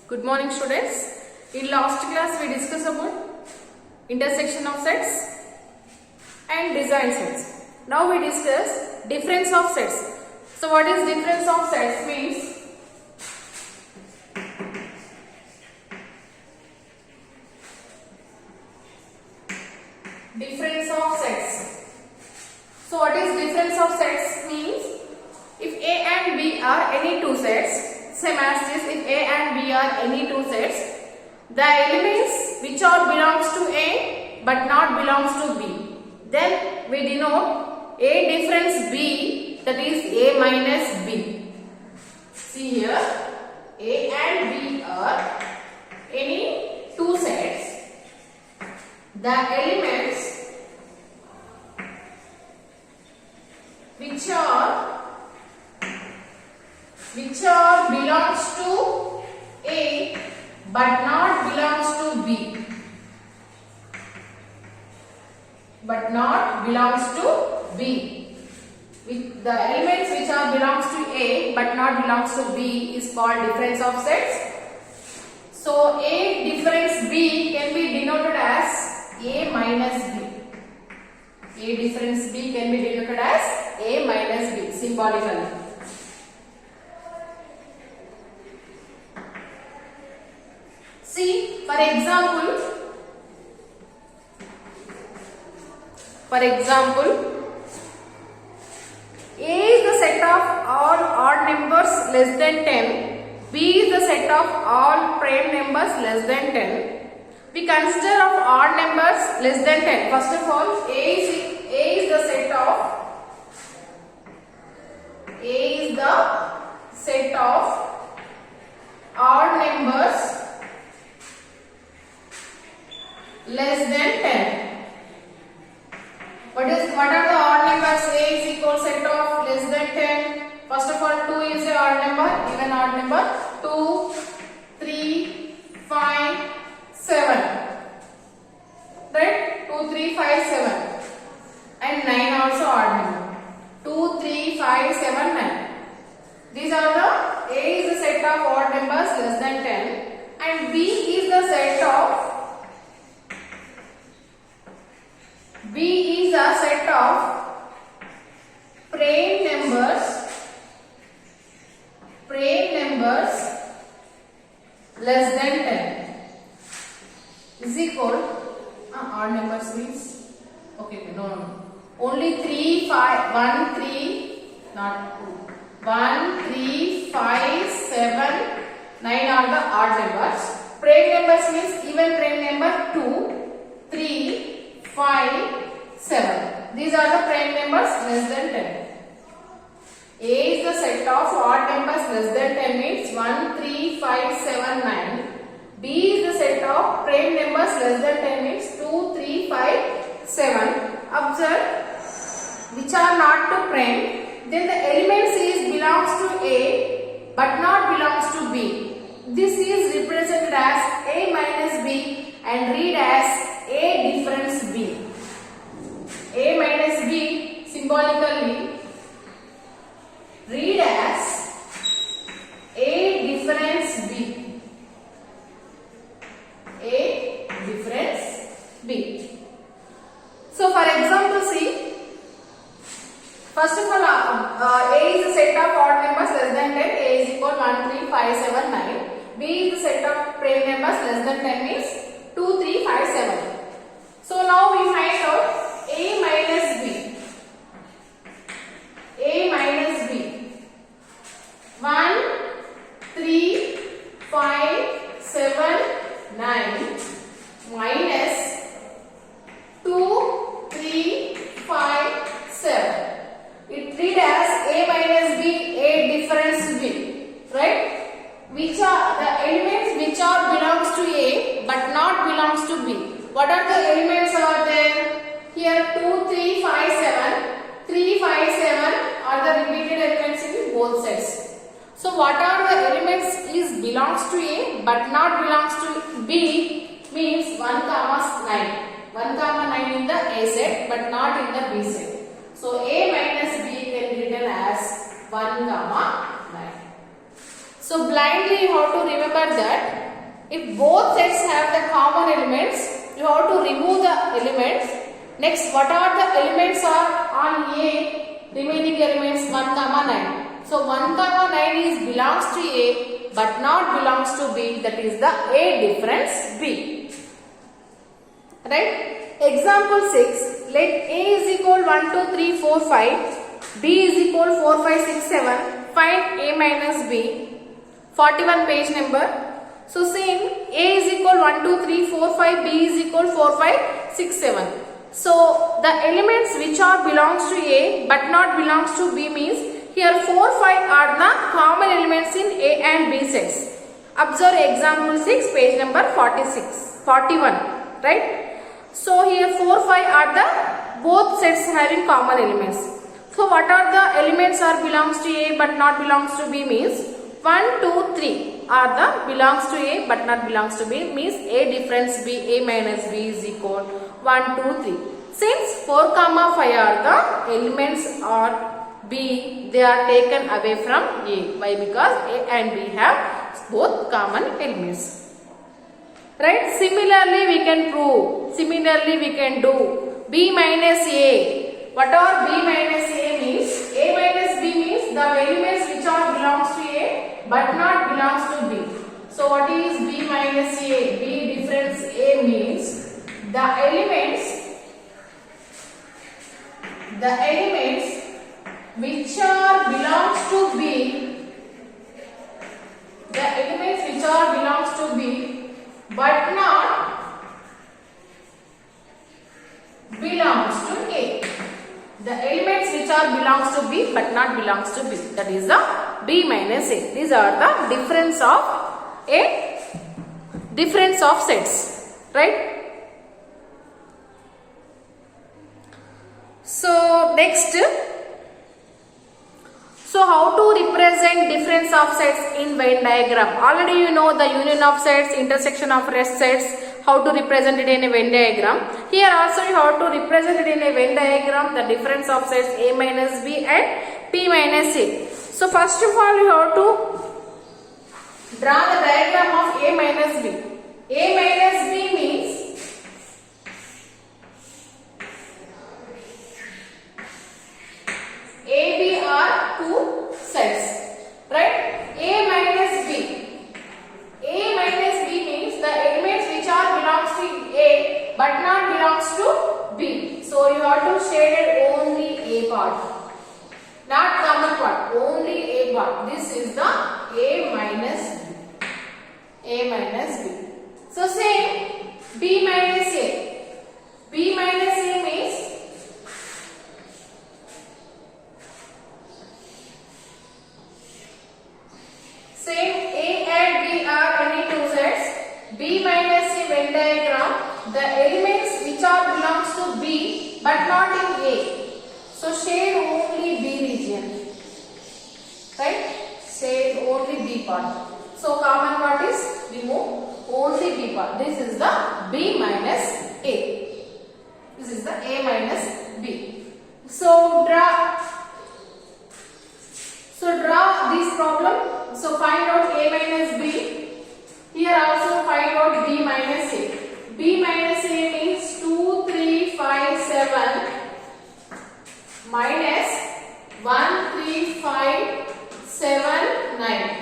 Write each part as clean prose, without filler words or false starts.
Good morning students. In last class we discussed about intersection of sets and design sets. Now we discuss difference of sets. So what is difference of sets means difference of sets. So what is difference of sets means if A and B are any two sets, same as this, if A and B are any two sets, the elements which are belongs to A but not belongs to B, then we denote A difference B, that is A minus B. See here, A and B are any two sets. The elements which are belongs to A but not belongs to B, but not belongs to B. With the elements which are belongs to A but not belongs to B is called difference of sets. So A difference B can be denoted as A minus B. A difference B can be denoted as A minus B symbolically. See, for example, A is the set of all odd numbers less than 10, B is the set of all prime numbers less than 10. We consider of odd numbers less than 10. First of all, A is the set of odd numbers less than 10. What are the odd numbers? A is equal set of less than 10. First of all, 2 is a odd number, even odd number. 2, 3, 5, 7. Right? 2, 3, 5, 7. And 9 also odd number. 2, 3, 5, 7, 9. These are the A is the set of odd numbers less than 10 and B is the set of prime numbers less than 10 is equal odd numbers means no. Only 3, 5, 1, 3, not 2. 1, 3, 5, 7, 9 are the odd numbers. Prime numbers means even prime number 2, 3, 5, 7. These are the prime numbers less than 10. A is the set of odd numbers less than 10 means 1, 3, 5, 7, 9. B is the set of prime numbers less than 10 means 2, 3, 5, 7. Observe which are not to prime. Then the elements is belongs to A but not belongs to B. This is represented as A minus B and read as A difference B. A minus B symbolically read as A difference B. A difference B. So for example, see, first of all, A is the set of odd numbers less than 10. A is equal 1, 3, 5, 7, 9. B is the set of prime numbers less than 10 means 2, 3, 5, 7. So now we find out A minus B. A minus B. 1, 3, 5, 7, 9 minus 2, 3, 5, 7. It read as A minus B, A difference B, right? Which are the elements which are belongs to A but not belongs to B. What are the elements are there? Here 2, 3, 5, 7. 3, 5, 7 are the repeated elements in both sets. So what are the elements is belongs to A but not belongs to B means 1, 9. 1, 9 in the A set but not in the B set. So A minus B can be written as 1, 9. So blindly you have to remember that if both sets have the common elements, you have to remove the elements. Next, what are the elements are on A? Remaining elements 1, 9. So 1, 9 is belongs to A but not belongs to B. That is the A difference B. Right? Example 6. Let A is equal 1, 2, 3, 4, 5. B is equal 4, 5, 6, 7. Find A minus B. 41 page number. So same, A is equal 1, 2, 3, 4, 5. B is equal 4, 5, 6, 7. So the elements which are belongs to A but not belongs to B means here 4, 5 are the common elements in A and B sets. Observe example 6 page number 41, right? So here 4, 5 are the both sets having common elements. So what are the elements are belongs to A but not belongs to B means 1, 2, 3 are the belongs to A but not belongs to B means A difference B, A minus B is equal 1, 2, 3. Since 4, 5 are the elements are B, they are taken away from A. Why? Because A and B have both common elements. Right? Similarly, we can prove. Similarly, we can do B minus A. What are B minus A means? A minus B means the elements which are belongs to A but not belongs to B. So, what is B minus A? B difference A means the elements which are belongs to B, the elements which are belongs to B but not belongs to A. The elements which are belongs to B but not belongs to B. That is the B minus A. These are the difference of sets, right? So next, so how to represent difference of sets in Venn diagram? Already you know the union of sets, intersection of rest sets, how to represent it in a Venn diagram. Here also you have to represent it in a Venn diagram, the difference of sets A minus B and P minus A. So first of all you have to draw the diagram of A minus B. A minus B means AB are two sets, right? A minus B. A minus B means the elements which are belongs to A but not belongs to B. So you have to shade only A part, not common part, only A part. This is the A minus B. A minus B. So same B minus A. B minus A means same A and B are any two sets. B minus A Venn diagram, the elements which are belongs to B but not in A. So shade only B region, right? Shade only B part. So common part is remove only B part. This is the B minus A. This is the A minus B. So draw this problem. So find out A minus B. Here also find out B minus A. B minus A means 2, 3, 5, 7 minus 1, 3, 5, 7, 9.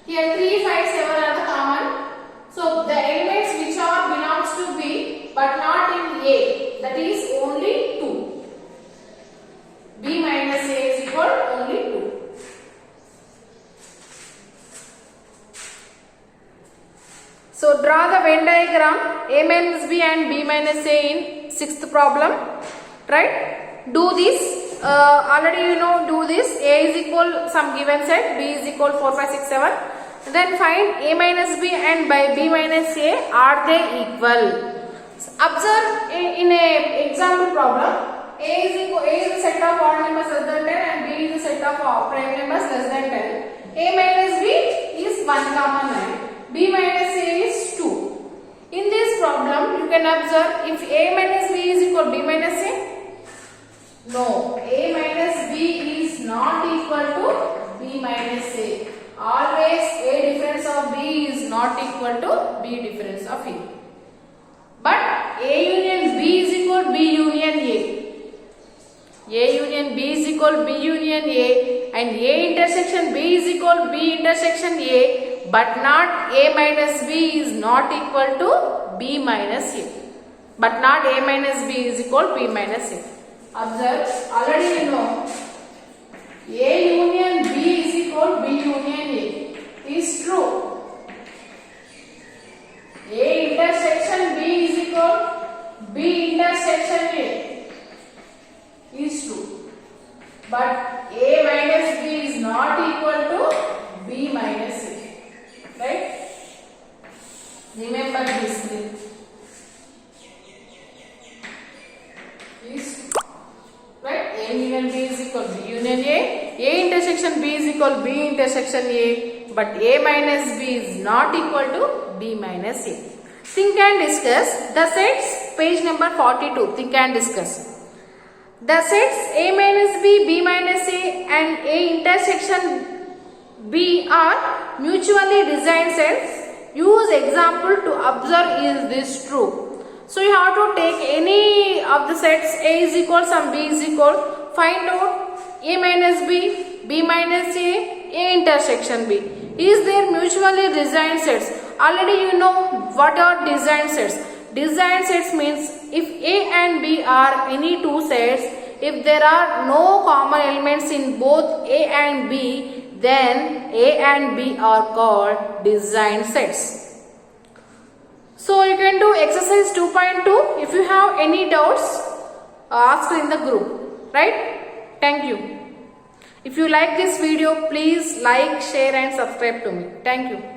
Here 3, 5, 7 are the common. So the elements which are belongs to B but not in A, that is only 2. B minus A is equal only 2. So draw the Venn diagram A minus B and B minus A in 6th problem, right? Do this. Already you know, do this. A is equal some given set, B is equal 4, 5, 6, 7. Then find A minus B and by B minus A, are they equal? So observe in a example problem, A is a set of odd numbers less than 10 and B is a set of prime numbers less than 10. A minus B is 1, 9. B minus A is 2. In this problem, you can observe if A minus B is equal to B minus A. No, A minus B is not equal to B minus A. always A difference of B is not equal to B difference of A. But A union B is equal to B union A. A union B is equal to B union A, and A intersection B is equal to B intersection A, but not A minus B is not equal to B minus A. But not A minus B is equal to B minus A. Observe, already you know A union B is equal to B union A is true. A intersection B is equal to B intersection A is true. But A minus B is not equal to B minus A. Right? Remember this thing. Is right? A union B is equal to B union A. A intersection B is equal to B intersection A. But A minus B is not equal to B minus A. Think and discuss the sets, page number 42. Think and discuss. The sets A minus B, B minus A and A intersection B are mutually designed sets. Use example to observe is this true. So you have to take any of the sets A is equal, some B is equal. Find out A minus B, B minus A intersection B. Is there mutually designed sets? Already you know what are designed sets. Designed sets means if A and B are any two sets, if there are no common elements in both A and B, then A and B are called designed sets. So you can do exercise 2.2. If you have any doubts, ask in the group. Right? Thank you. If you like this video, please like, share and subscribe to me. Thank you.